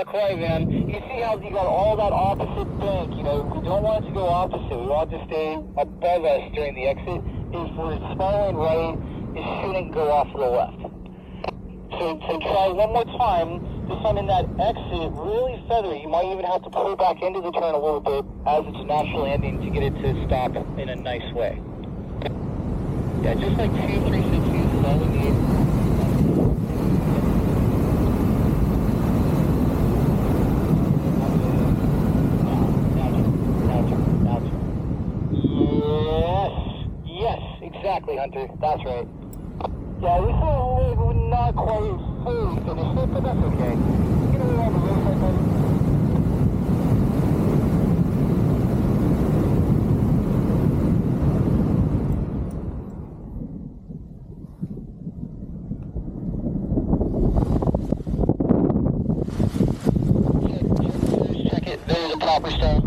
Quite, man. You see how you got all that opposite bank, you know, we don't want it to go opposite. We want it to stay above us during the exit. If we're spiraling right, it shouldn't go off to the left. So try one more time. This time in that exit, really feathery. You might even have to pull back into the turn a little bit as it's naturally ending to get it to stop in a nice way. Yeah, just like 2, 3, 6 is all we need. Exactly, Hunter. That's right. Yeah, this is not quite fully finished, but that's okay. Get it around the road, check it. There's a proper stone.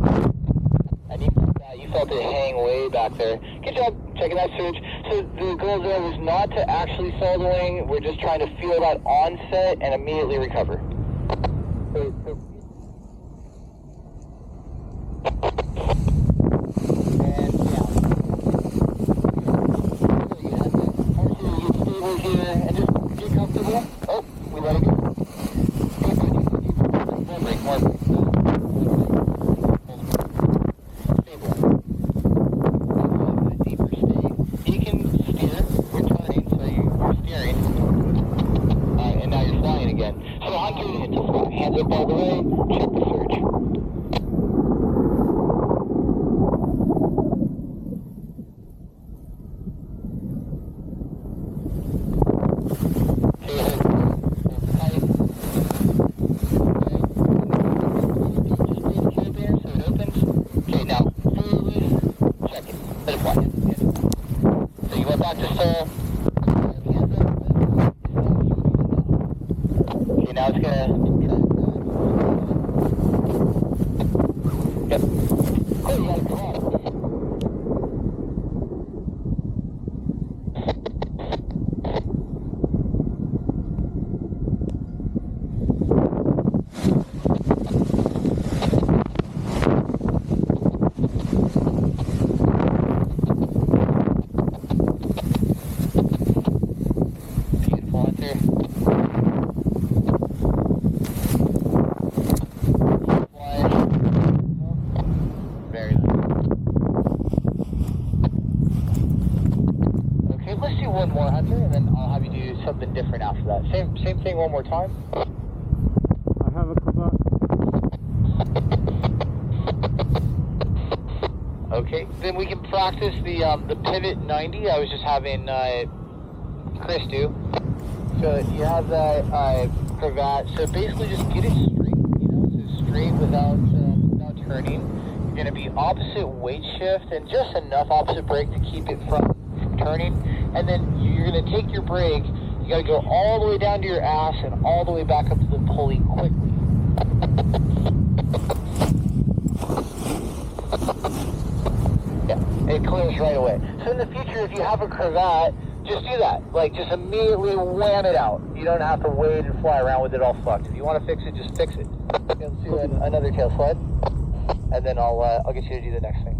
And you felt it hang way back there. Good job checking that surge. So the goal there was not to actually follow the wing. We're just trying to feel that onset and immediately recover. And yeah. You have to get stable here and just get comfortable. Oh, we let it go. More break, more break. Hands up all the way, check the surge. Okay, now, check it, let it fly. So you went back to stall. Okay, now it's gonna... Yep. Oh, you got it. Come on. Beautiful Hunter. Let's do one more, Hunter, and then I'll have you do something different after that. Same thing one more time. I have a cover. Okay, then we can practice the pivot 90. I was just having Chris do. So you have that cravat. So basically, just get it straight. You know, so straight without turning. You're going to be opposite weight shift and just enough opposite brake to keep it from turning. And then you're going to take your brake, you got to go all the way down to your ass and all the way back up to the pulley quickly. Yeah, it clears right away. So in the future, if you have a cravat, just do that. Like, just immediately wham it out. You don't have to wait and fly around with it all fucked. If you want to fix it, just fix it. Okay, let's do another tail slide, and then I'll get you to do the next thing.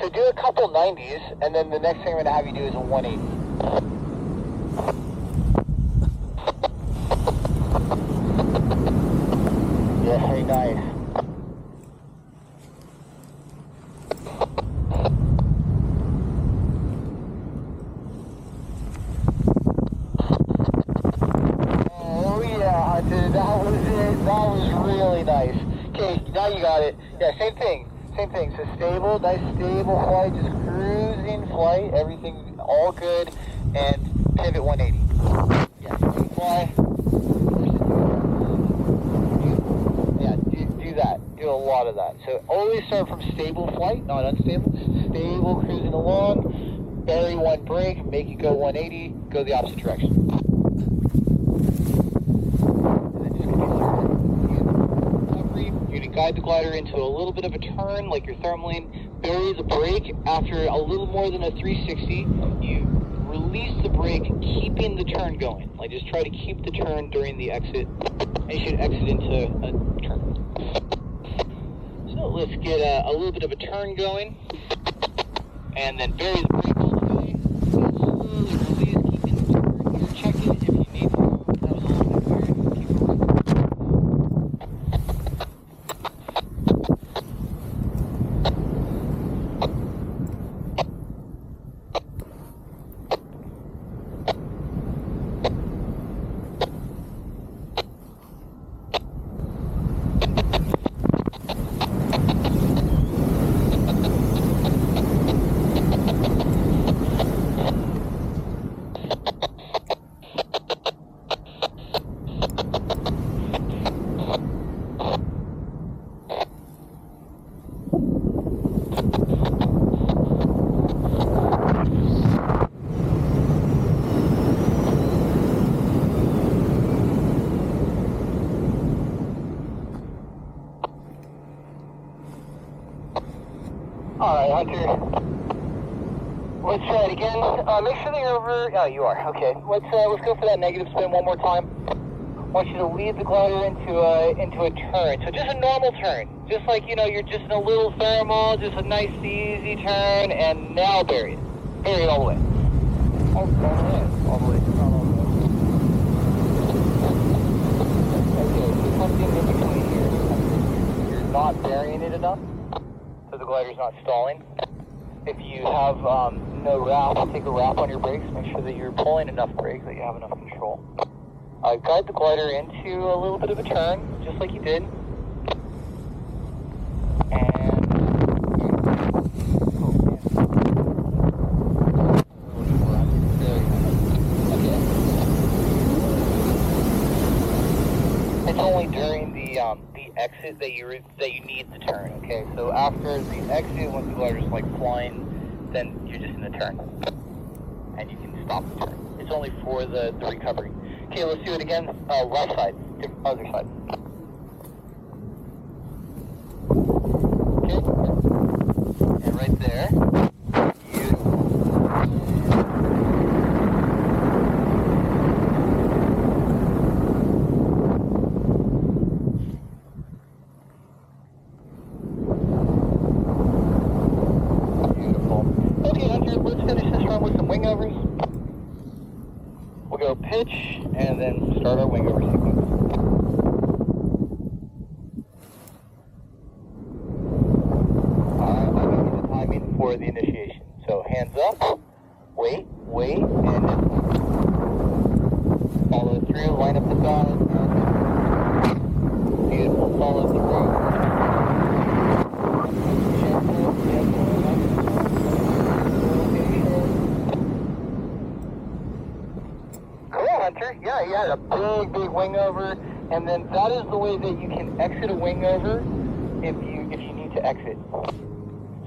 So do a couple 90s, and then the next thing I'm going to have you do is a 180. Yeah, very nice. Okay, now you got it. Yeah, same thing. Same thing. So stable, nice stable flight, just cruising flight, everything all good, and pivot 180. Yeah, so fly. Do that. Do a lot of that. So always start from stable flight, not unstable. Stable, cruising along, bury one brake, make it go 180, go the opposite direction. You're going to guide the glider into a little bit of a turn, like your thermaling. Bury the brake after a little more than a 360. You release the brake, keeping the turn going. Like just try to keep the turn during the exit, and you should exit into a turn. So let's get a little bit of a turn going, and then bury the brake all the way. Slowly release, keeping the turn. You're checking if you need to. That was a little bit weird. Keep it right. Alright, Hunter. Let's try it again. Make sure that you're over... Oh, you are. Okay. Let's go for that negative spin one more time. I want you to lead the glider into a turn. So just a normal turn. Just like, you know, you're just in a little thermal, just a nice, easy turn, and now bury it. Bury it all the way. All the way. All the way. Okay, so something in between here. You're not burying it enough, so the glider's not stalling. If you have no wrap, take a wrap on your brakes. Make sure that you're pulling enough brakes that you have enough control. Guide the glider into a little bit of a turn, just like you did. And... It's only during the exit that you need the turn. Okay, so after the exit, once the glider's like flying, then you're just in the turn, and you can stop the turn. It's only for the recovery. Okay, let's do it again. Left side, other side. Okay, and right there. We'll go pitch and then start our wing over sequence. I'll give you the timing for the initiation. So hands up, wait, and then follow through, line up the side. Beautiful, follow through. Hunter, yeah, you had a big wing over, and then that is the way that you can exit a wing over if you need to exit.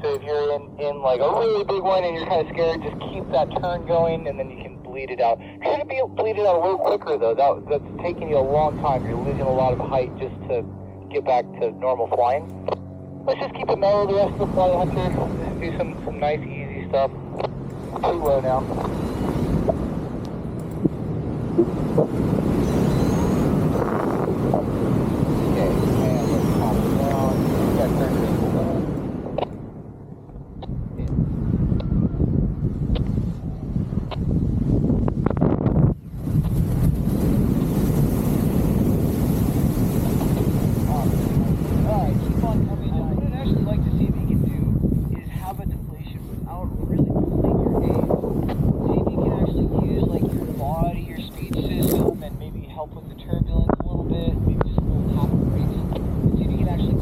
So if you're in like a really big one and you're kind of scared, just keep that turn going, and then you can bleed it out. Try to bleed it out a little quicker though. That's taking you a long time. You're losing a lot of height just to get back to normal flying. Let's just keep it mellow the rest of the flight, Hunter. Just do some nice easy stuff. Too low now. Okay, and let's calm it down. That turn is low. Alright, keep on coming down. What I'd actually like to see if you can do is have a deflation without really pulling your nose. See if you can actually use like your body, your speech system, and maybe help with the turbulence a little bit, maybe just a little tap of brakes. See if you can actually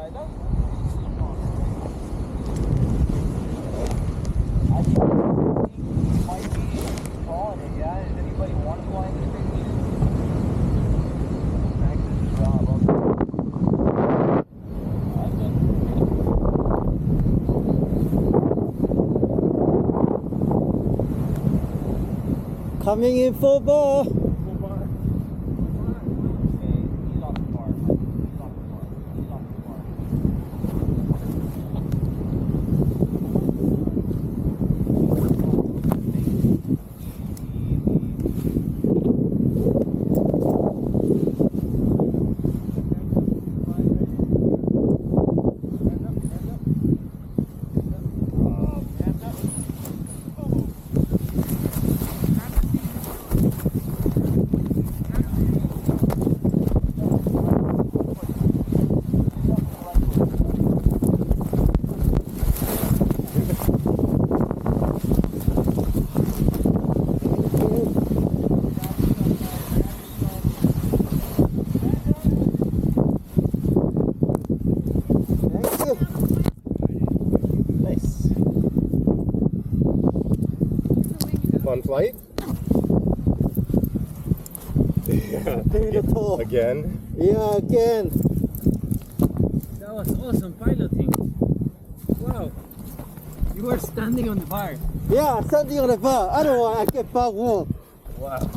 Yeah, that's I think it might be calling it, yeah. Does anybody want to fly in this thing? Max is Rob. Coming in full bar. Fun flight? Yeah. Beautiful. Again? Yeah, again. That was awesome piloting. Wow. You were standing on the bar. Yeah, standing on the bar. Otherwise, I get bug warm. Wow.